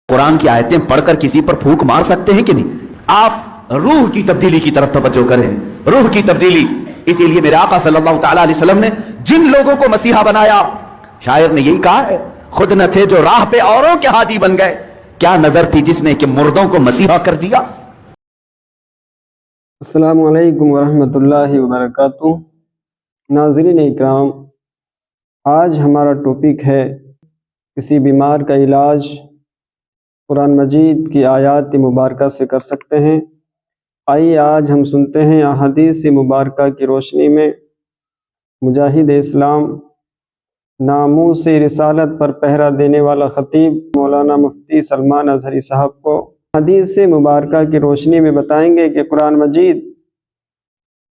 कुरान की आयतें पढ़कर किसी पर फूंक मार सकते हैं कि नहीं? आप रूह की तब्दीली की तरफ तवज्जो करें, रूह की तब्दीली। इसीलिए मेरे आका सल्लल्लाहु तआला अलैहि वसल्लम ने जिन लोगों को मसीहा बनाया, शायर ने यही कहा है, खुद न थे जो राह पे औरों के हादी बन गए, क्या नजर थी जिसने कि मुर्दों को मसीहा कर दिया। अस्सलामु अलैकुम वरहमतुल्लाहि वबरकातुहू। नाज़रीन इकराम, आज हमारा टॉपिक है किसी बीमार का इलाज कुरान मजीद की आयात मुबारका से कर सकते हैं। आइए आज हम सुनते हैं अहादीस मुबारका की रोशनी में मुजाहिद इस्लाम, नामूस रिसालत पर पहरा देने वाला ख़तीब मौलाना मुफ्ती सलमान अज़हरी साहब को हदीस मुबारका की रोशनी में बताएंगे कि कुरान मजीद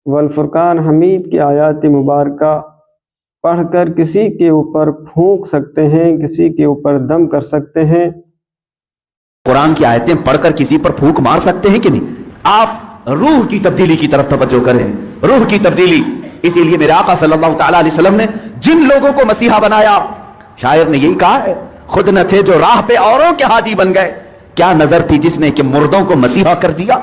वल फुरकान हमीद की आयात मुबारका पढ़कर किसी के ऊपर फूंक सकते हैं, किसी के ऊपर दम कर सकते हैं। कुरान की आयतें पढ़कर किसी पर फूंक मार सकते हैं कि नहीं? आप रूह की तब्दीली की तरफ तवज्जो करें, रूह की तब्दीली। इसीलिए मेरे आका सल्लल्लाहु तआला अलैहि वसल्लम ने जिन लोगों को मसीहा बनाया, शायर ने यही कहा है, खुद न थे जो राह पे औरों के हादी बन गए, क्या नजर थी जिसने कि मुर्दों को मसीहा कर दिया।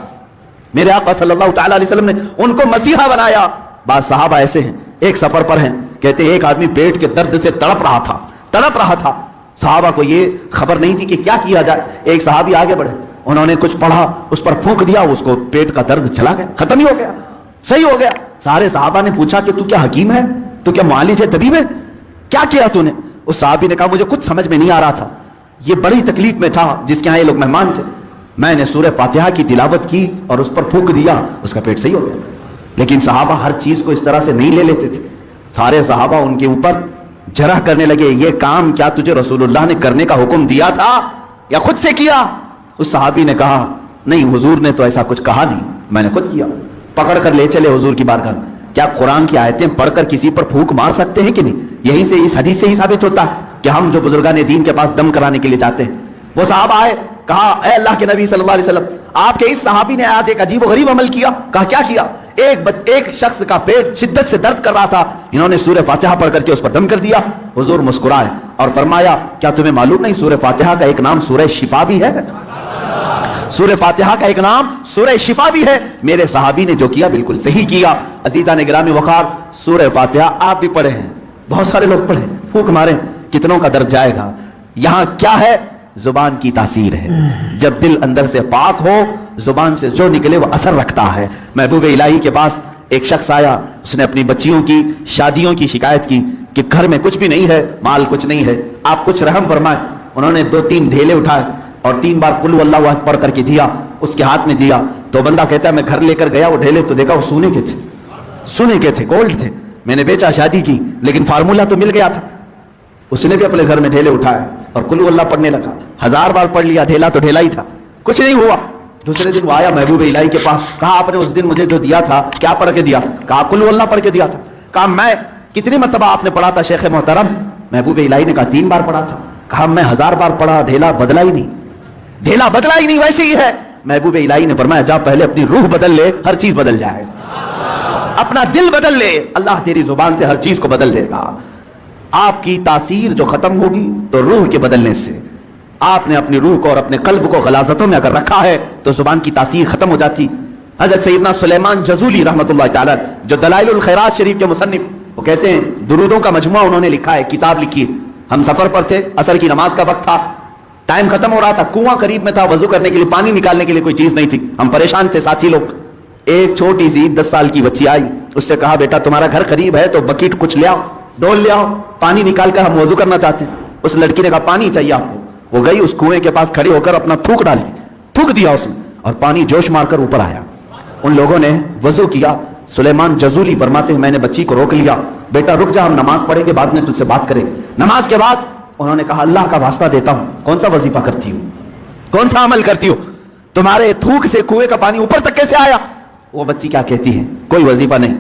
मेरे आका सल्लल्लाहु तआला अलैहि वसल्लम ने उनको मसीहा बनाया। बाद सहाबा ऐसे हैं, एक सफर पर हैं, कहते एक आदमी पेट के दर्द से तड़प रहा था। सहाबा को ये खबर नहीं थी कि क्या किया जाए। एक सहाबी आगे बढ़े, उन्होंने कुछ पढ़ा, उस पर फूंक दिया, उसको पेट का दर्द चला गया, खत्म ही हो गया, सही हो गया। सारे सहाबा ने पूछा कि तू क्या हकीम है, तू क्या मुआलिज है, तबीब है, क्या किया तूने? उस सहाबी ने कहा मुझे कुछ समझ में नहीं आ रहा था, ये बड़ी तकलीफ में था, जिसके यहाँ ये लोग मेहमान थे, मैंने सूरह फातिहा की तिलावत की और उस पर फूंक दिया, उसका पेट सही हो गया। लेकिन सहाबा हर चीज को इस तरह से नहीं ले लेते थे। सारे सहाबा उनके ऊपर जरह करने लगे, ये काम क्या तुझे रसूलुल्लाह ने करने का हुक्म दिया था या खुद से किया? उस सहाबी ने कहा नहीं, हुजूर ने तो ऐसा कुछ कहा नहीं, मैंने खुद किया। पकड़ कर ले चले हुजूर की बारगाह। क्या कुरान की आयतें पढ़कर किसी पर फूंक मार सकते हैं कि नहीं? यही से, इस हदीस से ही साबित होता है कि हम जो बुजुर्गान दीन के पास दम कराने के लिए जाते हैं, वो साहबा आए, कहा ऐ अल्लाह के नबी सल्लल्लाहु अलैहि वसल्लम, आपके इस सहाबी ने आज एक अजीब गरीब अमल किया। कहा क्या किया? एक शख्स का पेट शिद्दत से दर्द कर रहा था, इन्होंने सूरह फातिहा पढ़ करके उस पर दम कर दिया। हुजूर मुस्कुराए और फरमाया क्या तुम्हें मालूम नहीं सूरह फातिहा का एक नाम सूरह शिफा भी है? सूरह फातिहा का एक नाम सूरह शिफा भी है। मेरे सहाबी ने जो किया बिल्कुल सही किया। अजीज़ान गिरामी वक़ार, सूरह फातिहा आप भी पढ़े हैं, बहुत सारे लोग पढ़े, फूंक मारे, कितनों का दर्द जाएगा। यहां क्या है? जुबान की तासीर है। जब दिल अंदर से पाक हो, जुबान से जो निकले वो असर रखता है। महबूब इलाही के पास एक शख्स आया, उसने अपनी बच्चियों की शादियों की शिकायत की कि घर में कुछ भी नहीं है, माल कुछ नहीं है, आप कुछ रहम फरमाए। उन्होंने 2-3 ढेले उठाए और 3 बार कुल अल्लाहु अकबर पढ़ करके दिया, उसके हाथ में दिया। तो बंदा कहता है मैं घर लेकर गया, वो ढेले तो देखा वो सोने के थे, गोल्ड थे। मैंने बेचा, शादी की, लेकिन फार्मूला तो मिल गया था। उसने भी अपने घर में ढेले उठाए और कुल अल्लाह पढ़ने लगा। 1000 बार पढ़ लिया, ढेला तो ढेला ही था, कुछ नहीं हुआ। दूसरे दिन वो आया महबूब इलाही के पास, कहा आपने उस दिन मुझे जो दिया था क्या पढ़ के दिया था? कहा कुल अल्लाह पढ़ के दिया था। कहा मैं कितनी मर्तबा आपने पढ़ा था शेख मोहतरम? महबूब इलाही ने कहा 3 बार पढ़ा था। कहा मैं 1000 बार पढ़ा, ढेला बदला ही नहीं, वैसे ही है। महबूब इलाही ने फरमाया जा पहले अपनी रूह बदल ले, हर चीज बदल जाए। अपना दिल बदल ले, अल्लाह तेरी जुबान से हर चीज को बदल देगा। आपकी तासीर जो खत्म होगी तो रूह के बदलने से। आपने अपनी रूह को और अपने कल्ब को गलाजतों में अगर रखा है तो जुबान की तासीर खत्म हो जाती। हजरत सैयदना सुलेमान जजूली रहमतुल्लाह ताला, जो दलाइलुल खैरात शरीफ के मुसन्निफ, वो कहते हैं दुरूदों का मजमुआ उन्होंने लिखा है, किताब लिखी है। हम सफर पर थे, असर की नमाज का वक्त था, टाइम खत्म हो रहा था, कुआं करीब में था, वजू करने के लिए, पानी निकालने के लिए कोई चीज नहीं थी, हम परेशान थे साथी लोग। एक छोटी सी 10 साल की बच्ची आई, उससे कहा बेटा तुम्हारा घर करीब है तो बकेट कुछ ले आओ, डोल ले आओ, पानी निकाल कर हम वजू करना चाहते हैं। उस लड़की ने कहा पानी चाहिए आपको। वो गई उस कुएं के पास खड़ी होकर अपना थूक दिया उसने और पानी जोश मारकर ऊपर आया। उन लोगों ने वजू किया। सुलेमान जजूली फरमाते हैं मैंने बच्ची को रोक लिया, बेटा रुक जा, हम नमाज पढ़ेंगे, बाद में तुझसे बात करेंगे। नमाज के बाद उन्होंने कहा अल्लाह का वास्ता देता हूं, कौन सा वजीफा करती हो, कौन सा अमल करती हो, तुम्हारे थूक से कुएं का पानी ऊपर तक कैसे आया? वो बच्ची क्या कहती है, कोई वजीफा नहीं,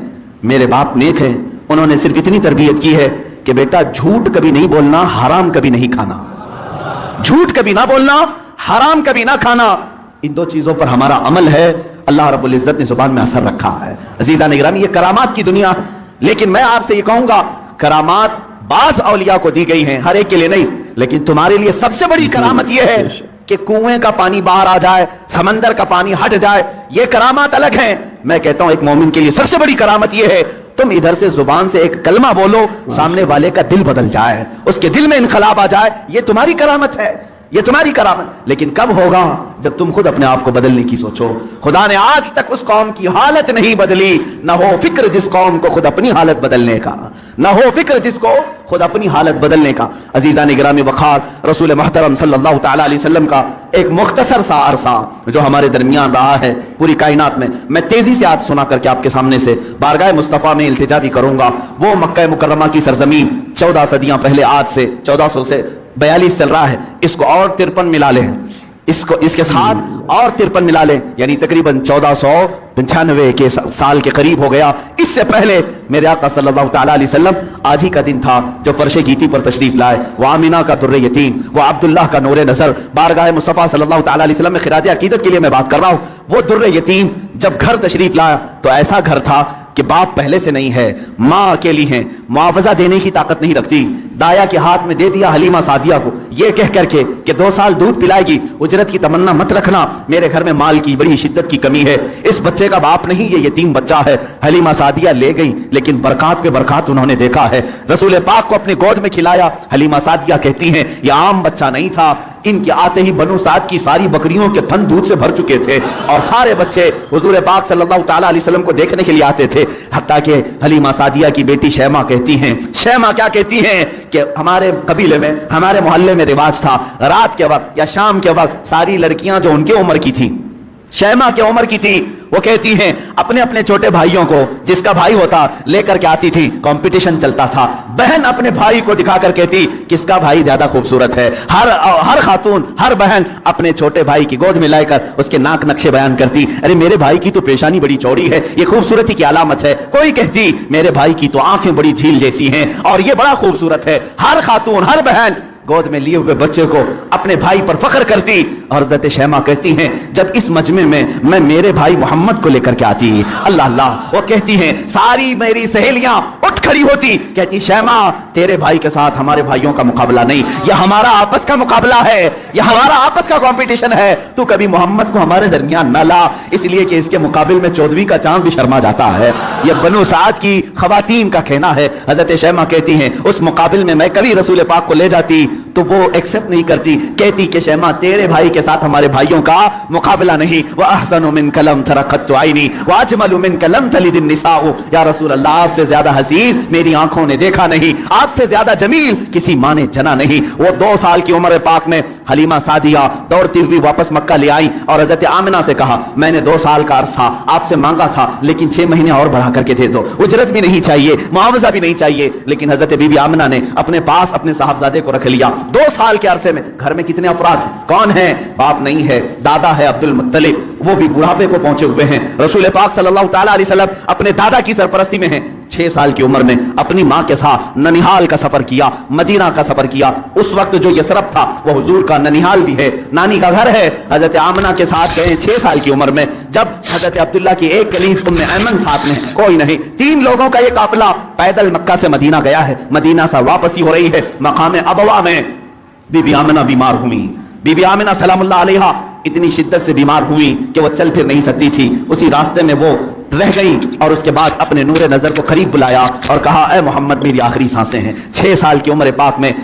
मेरे बाप नेक है, उन्होंने सिर्फ इतनी तरबियत की है कि बेटा झूठ कभी नहीं बोलना, हराम कभी नहीं खाना, झूठ कभी ना बोलना, हराम कभी ना खाना। इन 2 चीजों पर हमारा अमल है। अल्लाह रब्बुल इज्जत ने जुबान में असर रखा है। अजीज़ान गिरामी, ये करामात की दुनिया है, लेकिन मैं आपसे ये कहूंगा करामात बाज औलिया को दी गई हैं, हर एक के लिए नहीं। लेकिन तुम्हारे लिए सबसे बड़ी करामत यह है کہ कुएं का पानी बाहर आ जाए, समंदर का पानी हट जाए, ये करामात अलग है। मैं कहता हूं एक मोमिन के लिए सबसे बड़ी करामत ये है, तुम इधर से जुबान से एक कलमा बोलो, सामने वाले का दिल बदल जाए, उसके दिल में इनकलाब आ जाए, ये तुम्हारी करामत है, ये तुम्हारी करामत। लेकिन कब होगा? जब तुम खुद अपने आप को बदलने की सोचो। खुदा ने आज तक उस कौम की हालत नहीं बदली, न हो फिक्र जिस कौम को खुद अपनी हालत बदलने का, न हो फिक्र जिसको खुद अपनी हालत बदलने का। अजीज़ान गिरामी वक़ार, रसूल मुहतरम सल्लल्लाहु तआला अलैहि वसल्लम का एक मुख्तसर सा अरसा जो हमारे दरमियान रहा है पूरी कायनात में, मैं तेजी से आज सुना करके आपके सामने से बारगाह मुस्तफ़ा में इल्तिजा भी करूंगा। वो मक्का मुकर्रमा की सरजमीन 14 सदियां पहले, आज से 1400 से 42 चल रहा है, इसको और 53 मिला लें, इसको इसके साथ और 53 मिला लें, यानी तकरीबन 1495 के साल के करीब हो गया। इससे पहले मेरे आका सल्लल्लाहु तआला अलैहि वसल्लम आज ही का दिन था जो फर्श गीती पर तशरीफ लाए। वो आमिना का दुर्रे यतीम, वो अब्दुल्लाह का नूरे नजर, बारगाह मुस्तफ़ा सल्लल्लाहु तआला अलैहि वसल्लम में खिराज अकीदत के लिए मैं बात कर रहा हूं। वो दुर्रे यतीम जब घर तशरीफ लाया तो ऐसा घर था कि बाप पहले से नहीं है, माँ अकेली है, मुआवजा देने की ताकत नहीं रखती। दाया के हाथ में दे दिया हलीमा सादिया को, ये कह करके कि 2 साल दूध पिलाएगी, उजरत की तमन्ना मत रखना, मेरे घर में माल की बड़ी शिद्दत की कमी है, इस बच्चे का बाप नहीं, ये यतीम बच्चा है। हलीमा सादिया ले गई, लेकिन बरकत पे बरकत उन्होंने देखा है। रसूल पाक को अपने गोद में खिलाया। हलीमा सादिया कहती हैं ये आम बच्चा नहीं था, इनके आते ही बनु साद की सारी बकरियों के थन दूध से भर चुके थे और सारे बच्चे हुजूर पाक सल्लल्लाहु तआला अलैहि वसल्लम को देखने के लिए आते थे। हत्ता कि हलीमा सादिया की बेटी शैमा कहती हैं, शैमा क्या कहती हैं कि हमारे कबीले में, हमारे मोहल्ले में रिवाज था, रात के वक्त या शाम के वक्त सारी लड़कियां जो उनके उम्र की थी, शैमा के उम्र की थी, वो कहती हैं अपने अपने छोटे भाइयों को, जिसका भाई होता लेकर के आती थी, कंपटीशन चलता था। बहन अपने भाई को दिखाकर कहती किसका भाई ज्यादा खूबसूरत है। हर खातून, हर बहन अपने छोटे भाई की गोद में लाकर उसके नाक नक्शे बयान करती, अरे मेरे भाई की तो पेशानी बड़ी चौड़ी है, ये खूबसूरती की अलामत है। कोई कहती मेरे भाई की तो आंखें बड़ी झील जैसी हैं और ये बड़ा खूबसूरत है। हर खातून, हर बहन गोद में लिए हुए बच्चे को अपने भाई पर फख्र करती। और हज़रत शैमा कहती हैं जब इस मजमे में मैं मेरे भाई मोहम्मद को लेकर के आती, अल्लाह अल्लाह, वो कहती हैं सारी मेरी सहेलियां उठ खड़ी होती, कहती शैमा तेरे भाई के साथ हमारे भाइयों का मुकाबला नहीं, यह हमारा आपस का मुकाबला है, यह हमारा आपस का कंपटीशन है। तू कभी मोहम्मद को हमारे दरमियान न ला, इसलिए कि इसके मुकाबले में 14वीं का चांद भी शर्मा जाता है। यह बनु साद की खवातीन का कहना है। हज़रत शैमा कहती हैं उस मुकाबले में मैं कभी रसूल पाक को ले जाती तो वो एक्सेप्ट नहीं करती, कहती कि शैमा तेरे भाई के साथ हमारे भाइयों का मुकाबला नहीं। व अहसनु मिनका लम तरक़्क़तु ऐनी व अजमलु मिनका लम तलिद निसाउ, या रसूल अल्लाह आपसे ज्यादा हसीन मेरी आंखों ने देखा नहीं, आपसे ज्यादा जमील किसी माँ ने जना नहीं। वो 2 साल की उम्र पाक में हलीमा सादिया दौड़ती हुई वापस मक्का ले आई और हज़रत आमिना से कहा मैंने 2 साल का अरसा आपसे मांगा था, लेकिन 6 महीने और बढ़ा करके दे दो, उजरत भी नहीं चाहिए, मुआवजा भी नहीं चाहिए। लेकिन हज़रत बीबी आमिना ने अपने पास अपने साहबजादे को रख लिया। 2 साल के अरसे में घर में कितने अफराद हैं? कौन है? बाप नहीं है, दादा है अब्दुल मुत्तलिब, वो भी बुढ़ापे को पहुंचे हुए हैं। रसूल पाक सल्लल्लाहु तआला अलैहि वसल्लम अपने दादा की सरपरस्ती में हैं। 6 साल की उम्र में अपनी माँ के साथ ननिहाल का सफर किया, मदीना का सफर किया। उस वक्त जो यसरब था वो हुजूर का ननिहाल भी है, नानी का घर है। हजरत आमना के साथ गए 6 साल की उम्र में, जब हजरत अब्दुल्ला की एक कलीफ उम्मे ऐमन साथ में, कोई नहीं, 3 लोगों का ये काफिला पैदल मक्का से मदीना गया है। मदीना से वापसी हो रही है। मकाम अबवा में बीबी आमिना बीमार हुई। बीबी आमिना सलामुल्लाह अलैहा इतनी शिद्दत से बीमार हुई कि वो चल फिर नहीं सकती थी। उसी रास्ते में वो रह गई और उसके बाद अपने नूरे नजर को करीब बुलाया और कहा ऐ मोहम्मद मेरी आखिरी सांसें हैं। 6 साल की उम्र पाक में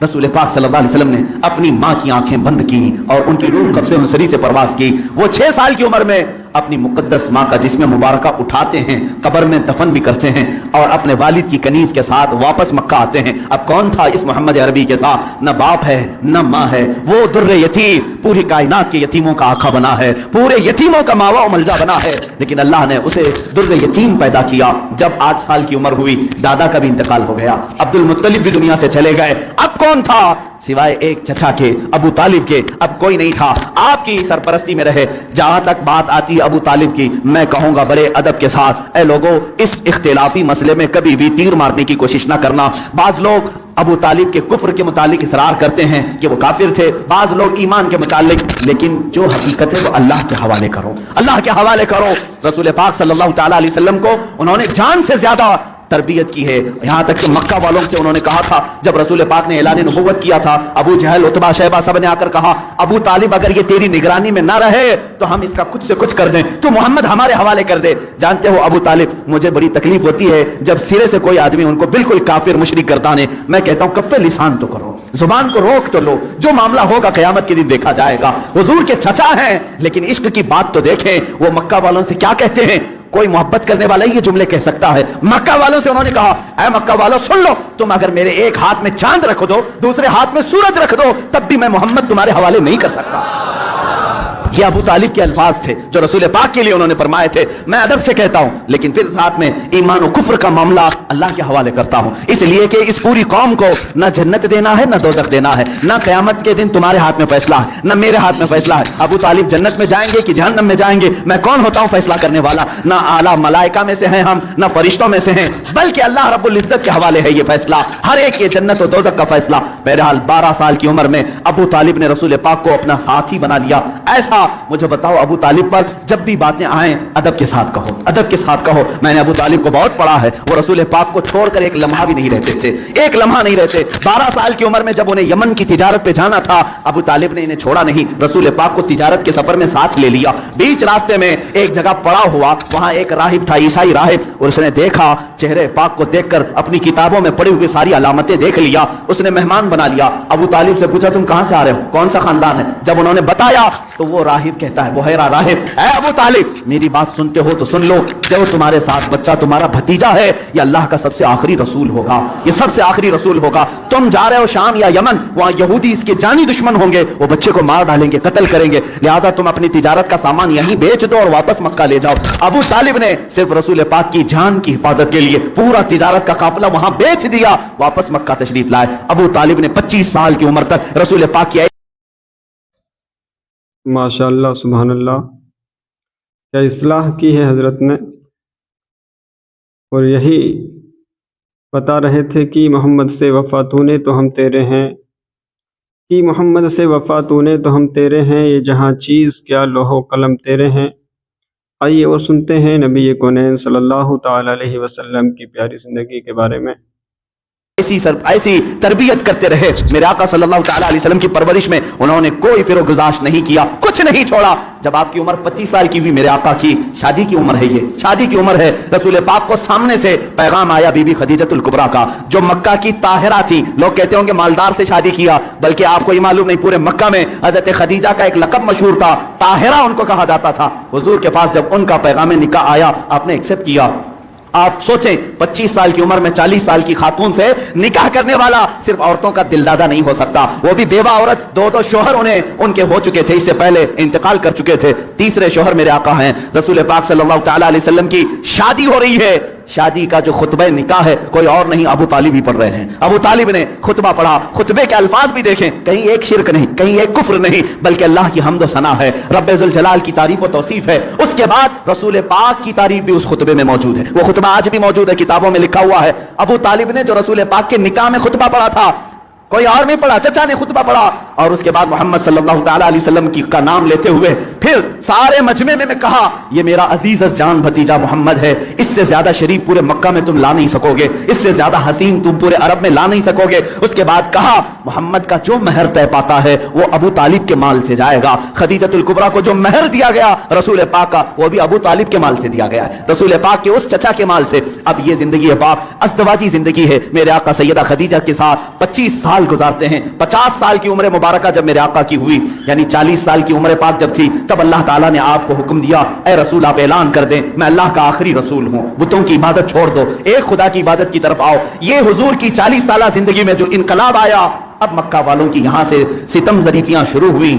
रसूल पाक सल्लल्लाहु अलैहि वसल्लम ने अपनी माँ की आंखें बंद की और उनकी रूह कब्ज़े मुसरी से परवास की। वो 6 साल की उम्र में अपनी मुकद्दस माँ का जिस्म मुबारका उठाते हैं, कब्र में दफन भी करते हैं और अपने वालिद की कनीज के साथ वापस मक्का आते हैं। अब कौन था इस मोहम्मद अरबी के साथ? न बाप है न माँ है, वो दुर्रे यतीम, पूरी कायनात के यतीमों का आका बना है, पूरे यतीमों का मावा मलजा बना है। लेकिन अल्लाह ने उसे दुर्रे यतीम पैदा किया। जब 8 साल की उम्र हुई दादा का भी इंतकाल हो गया, अब्दुल मुत्तलिब भी दुनिया से चले गए। अब कौन था सिवाय एक चचा के, अबू तालिब के? अब कोई नहीं था। आपकी सरपरस्ती में रहे। जहां तक बात आती है अबू तालिब की, मैं कहूंगा बड़े अदब के साथ, ऐ लोगों इस इख्तिलाफी मसले में कभी भी तीर मारने की कोशिश ना करना। बाज लोग अबू तालिब के कुफ्र के मुतालिक इसरार करते हैं कि वो काफिर थे, बाज लोग ईमान के मुतालिक, लेकिन जो हकीकत है वो अल्लाह के हवाले करो, अल्लाह के हवाले करो। रसूल पाक सल्लल्लाहु तआला अलैहि वसल्लम को उन्होंने जान से ज्यादा तरबियत की है। यहाँ तक कि मक्का वालों से उन्होंने कहा था, जब रसूल पाक ने ऐलान नबुव्वत किया था, अबू जहल, उतबा, शैबा सब ने आकर कहा, अबू तालिब अगर ये तेरी निगरानी में ना रहे तो हम इसका कुछ से कुछ कर दें, तो मोहम्मद हमारे हवाले कर दे। जानते हो अबू तालिब, मुझे बड़ी तकलीफ होती है जब सिरे से कोई आदमी उनको बिल्कुल काफिर मुशरिक गर्दाने। मैं कहता हूं कफ्फे लिसान तो करो, जुबान को रोक तो लो, जो मामला होगा क़यामत के दिन देखा जाएगा। हुजूर के चचा हैं लेकिन इश्क की बात तो देखें, वो मक्का वालों से क्या कहते हैं। कोई मोहब्बत करने वाला ही ये जुमले कह सकता है। मक्का वालों से उन्होंने कहा, ऐ मक्का वालों सुन लो, तुम अगर मेरे एक हाथ में चांद रख दो, दूसरे हाथ में सूरज रख दो, तब भी मैं मोहम्मद तुम्हारे हवाले नहीं कर सकता। ये अबू तालिब के अल्फाज थे जो रसूल पाक के लिए उन्होंने फरमाए थे। मैं अदब से कहता हूं, लेकिन फिर साथ में ईमान और कुफ्र का मामला अल्लाह के हवाले करता हूं, इसलिए कि इस पूरी कौम को ना जन्नत देना है, ना दोज़ख देना है, ना क़यामत के दिन तुम्हारे हाथ में फैसला है, ना मेरे हाथ में फैसला है। अबू तालिब जन्नत में जाएंगे कि जहन्नम में जाएंगे, मैं कौन होता हूं फैसला करने वाला। ना आला मलाइका में से हैं हम, ना फरिश्तों में से हैं, बल्कि अल्लाह रब्बुल इज्जत के हवाले है ये फैसला, हर एक के जन्नत और दोज़ख का फैसला। बहरहाल 12 साल की उम्र में अबू तालिब ने रसूल पाक को अपना साथी बना लिया। ऐसा मुझे बताओ, अबू तालिब पर जब भी बातें आए अदब के साथ कहो, अदब के साथ कहो। मैंने अबू तालिब को बहुत पढ़ा है, वो रसूल पाक को छोड़कर एक लम्हा भी नहीं रहते थे, एक लम्हा नहीं रहते। 12 साल की उम्र में जब उन्हें यमन की तिजारत पे जाना था, अबू तालिब ने इन्हें छोड़ा नहीं, रसूल पाक को तिजारत के सफर में साथ ले लिया। बीच रास्ते में एक जगह पड़ा हुआ, वहां एक राहिब था, ईसाई राहिब, और उसने देखा, चेहरे पाक को देखकर अपनी किताबों में पड़ी हुई सारी अलामतें देख लिया, उसने मेहमान बना लिया। अबू तालिब से पूछा, तुम कहां से आ रहे हो, कौन सा खानदान है। जब उन्होंने बताया तो वो राहिब कहता है, बुहैरा राहिब, ऐ अबू तालिब, मेरी बात सुनते हो तो सुन लो, जो तुम्हारे साथ बच्चा तुम्हारा भतीजा है, ये अल्लाह का सबसे आखिरी रसूल होगा, ये सबसे आखिरी रसूल होगा। तुम जा रहे हो शाम या यमन, वहां यहूदी इसके जानी दुश्मन होंगे, वो बच्चे को मार डालेंगे, कत्ल करेंगे, लिहाजा तुम अपनी तिजारत का सामान यहीं बेच दो और वापस मक्का ले जाओ। अबू तालिब ने सिर्फ रसूल पाक की जान की हिफाजत के लिए पूरा तिजारत का काफिला वहां बेच दिया, वापस मक्का तशरीफ लाए। अबू तालिब ने 25 साल की उम्र तक रसूल पाक की माशाअल्लाह, सुभान अल्लाह, क्या इस्लाह की है हज़रत ने। और यही बता रहे थे कि मोहम्मद से वफ़ा तूने तो हम तेरे हैं, कि मोहम्मद से वफ़ा तूने तो हम तेरे हैं, ये जहाँ चीज़ क्या लोहो कलम तेरे हैं। आइए और सुनते हैं नबी कौनैन सल्लल्लाहु ताला अलैहि वसल्लम की प्यारी ज़िंदगी के बारे में। ऐसी तरबियत करते रहे। मेरे आका सल्लल्लाहु ताला अलैहि वसल्लम की परवरिश में उन्होंने कोई फिरोगुजाश नहीं किया, कुछ नहीं छोड़ा। जब आपकी उम्र 25 साल की हुई, मेरे आका की शादी की उम्र है, ये शादी की उम्र है, रसूल पाक को सामने से पैगाम आया बीबी खदीजतुल कुबरा का, जो मक्का की ताहिरा थी। लोग कहते होंगे मालदार से शादी किया, बल्कि आपको ये मालूम नहीं, पूरे मक्का में हजरत खदीजा का एक लक़ब मशहूर था, ताहिरा उनको कहा जाता था। हुजूर के पास जब उनका पैगाम निकाह आया, आपने एक्सेप्ट किया। आप सोचें 25 साल की उम्र में 40 साल की खातून से निकाह करने वाला सिर्फ औरतों का दिलदादा नहीं हो सकता, वो भी बेवा औरत। दो शोहर उनके हो चुके थे, इससे पहले इंतकाल कर चुके थे, तीसरे शोहर मेरे आका हैं। रसूल पाक सल्लल्लाहु ताला अलैहि वसल्लम की शादी हो रही है, शादी का जो खुतबा निकाह है कोई और नहीं, अबू तालिब ही पढ़ रहे हैं। अबू तालिब ने खुतबा पढ़ा, खुतबे के अल्फाज भी देखें, कहीं एक शिरक नहीं, कहीं एक कुफ्र नहीं, बल्कि अल्लाह की हम्द व सना है, रब्बे जुल जलाल की तारीफ व तौसीफ है। उसके बाद रसूल पाक की तारीफ भी उस खुतबे में मौजूद है, वो खुतबा आज भी मौजूद है, किताबों में लिखा हुआ है। अबू तालिब ने जो रसूल पाक के निकाह में खुतबा पढ़ा था, कोई और नहीं पढ़ा, चचा ने खुतबा पढ़ा। और उसके बाद मोहम्मद सल्लल्लाहु ताला अलैहि वसल्लम का नाम लेते हुए फिर सारे मजमे में कहा, ये मेरा अजीज जान भतीजा मोहम्मद है, इससे ज्यादा शरीफ पूरे मक्का में तुम ला नहीं सकोगे, इससे ज्यादा हसीन तुम पूरे अरब में ला नहीं सकोगे। उसके बाद कहा, मोहम्मद का जो महर तय पाता है वो अबू तालिब के माल से जाएगा। खदीजतुल कुबरा को जो महर दिया गया रसूल पाक का, वो भी अबू तालिब के माल से दिया गया है, रसूल पाक के उस चचा के माल से। अब ये जिंदगी है पाक, अज़दवाजी जिंदगी है। मेरे आका सैयदा खदीजा के साथ 25 साल गुजारते हैं। 50 साल की उम्र मुबारका जब मेरे आका की हुई, यानी 40 साल की उम्र पाक जब थी, तब अल्लाह ताला ने आपको हुक्म दिया, ए रसूल आप ऐलान कर दें, मैं अल्लाह का आखिरी रसूल हूं, बुतों की इबादत छोड़ दो, एक खुदा की इबादत की तरफ आओ। ये हुजूर की 40 साल जिंदगी में जो इनकलाब आया, अब मक्का वालों की यहां से सितम जरीफियां शुरू हुई।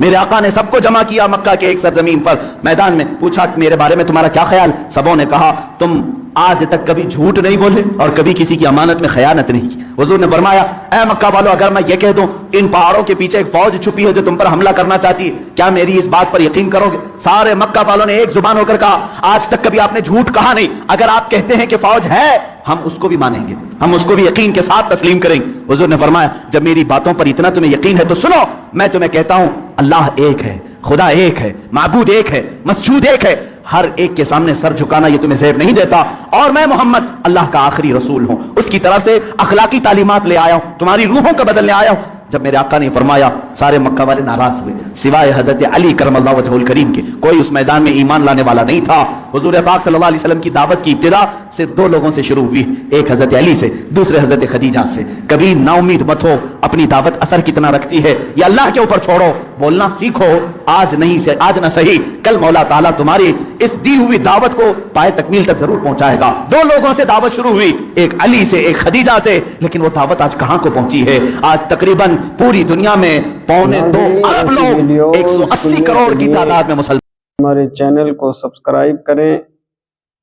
मेरे आका ने सबको जमा किया मक्का के एक सरजमीन पर, मैदान में, पूछा मेरे बारे में तुम्हारा क्या ख्याल। सबों ने कहा, तुम आज तक कभी झूठ नहीं बोले और कभी किसी की अमानत में खयानत नहीं की। हुजूर ने फरमाया, ऐ मक्का वालों, अगर मैं ये कह दूं इन पहाड़ों के पीछे एक फौज छुपी है जो तुम पर हमला करना चाहती है, क्या मेरी इस बात पर यकीन करोगे? सारे मक्का वालों ने एक जुबान होकर कहा, आज तक कभी आपने झूठ कहा नहीं, अगर आप कहते हैं कि फौज है, हम उसको भी मानेंगे, हम उसको भी यकीन के साथ तस्लीम करेंगे। हुजूर ने फरमाया, जब मेरी बातों पर इतना तुम्हें यकीन है तो सुनो, मैं तुम्हें कहता हूं, अल्लाह एक है, खुदा एक है, माबूद एक है, मसजूद एक है, ہر ایک کے سامنے سر جھکانا یہ تمہیں زیب نہیں دیتا، اور میں محمد اللہ کا آخری رسول ہوں، اس کی طرف سے اخلاقی تعلیمات لے آیا ہوں، تمہاری روحوں کا بدلنے آیا ہوں۔ جب میرے آقا نے فرمایا سارے مکہ والے ناراض ہوئے، سوائے حضرت علی کرم اللہ وجہہ الکریم کے، کوئی اس میدان میں ایمان لانے والا نہیں تھا۔ حضور پاک صلی اللہ علیہ وسلم کی دعوت کی ابتدا صرف دو لوگوں سے شروع ہوئی، ایک حضرت علی سے، دوسرے حضرت خدیجہ سے۔ کبھی نا امید مت ہو، اپنی دعوت اثر کتنا رکھتی ہے یہ اللہ کے اوپر چھوڑو، بولنا سیکھو، آج نہ صحیح کل مولا تعالیٰ تمہاری اس دی ہوئی دعوت کو پائے تکمیل تک ضرور پہنچائے گا۔ دو لوگوں سے دعوت شروع ہوئی، ایک علی سے، ایک خدیجہ سے، لیکن وہ دعوت آج کہاں کو پہنچی ہے؟ آج تقریباً پوری دنیا میں 2.25 ارب لوگ، 180 کروڑ کی تعداد میں مسلمان۔ ہمارے چینل کو سبسکرائب کریں،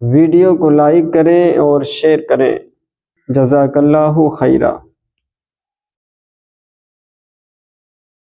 ویڈیو کو لائک کریں اور شیئر کریں۔ جزاک اللہ خیرہ۔